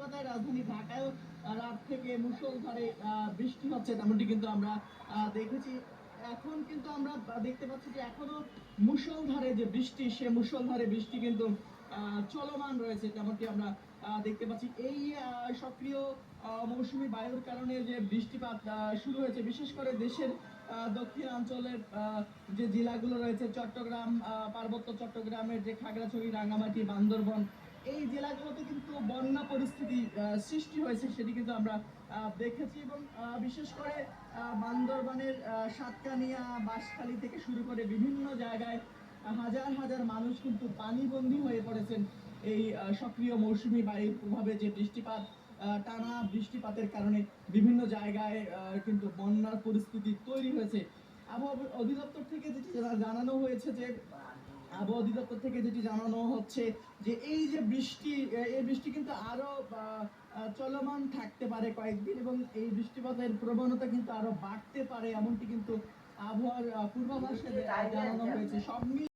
পাতায় রাজধানী ঢাকায় রাত থেকে মুষলধারে বৃষ্টি হচ্ছে, তেমনটি কিন্তু আমরা দেখেছি। এখন কিন্তু আমরা দেখতে পাচ্ছি যে এখনো মুষলধারে যে বৃষ্টি, সে মুষলধারে বৃষ্টি কিন্তু চলমান রয়েছে, তেমনটি আমরা দেখতে পাচ্ছি। এই সক্রিয় মৌসুমী বায়ুর কারণে যে বৃষ্টিপাত শুরু হয়েছে, বিশেষ করে দেশের দক্ষিণাঞ্চলের যে জেলাগুলো রয়েছে, চট্টগ্রাম, পার্বত্য চট্টগ্রামের যে খাগড়াছড়ি, রাঙ্গামাটি, বান্দরবন, এই জেলাগুলোতে কিন্তু বন্যা পরিস্থিতি সৃষ্টি হয়েছে, সেটি কিন্তু আমরা দেখেছি। এবং বিশেষ করে বান্দরবানের সাতকানিয়া, বাঁশখালী থেকে শুরু করে বিভিন্ন জায়গায় হাজার হাজার মানুষ কিন্তু পানিবন্দী হয়ে পড়েছেন এই সক্রিয় মৌসুমী বায়ুর প্রভাবে। যে বৃষ্টিপাত, টানা বৃষ্টিপাতের কারণে বিভিন্ন জায়গায় কিন্তু বন্যার পরিস্থিতি তৈরি হয়েছে। আবহাওয়া অধিদপ্তর থেকে যেটি জানানো হয়েছে যে আবহাওয়া অধিদপ্তর থেকে যেটি জানানো হচ্ছে যে এই যে বৃষ্টি, এই বৃষ্টি কিন্তু আরো চলমান থাকতে পারে কয়েকদিন, এবং এই বৃষ্টিপাতের প্রবণতা কিন্তু আরো বাড়তে পারে, এমনটি কিন্তু আবহাওয়ার পূর্বাভাসে জানানো হয়েছে। সব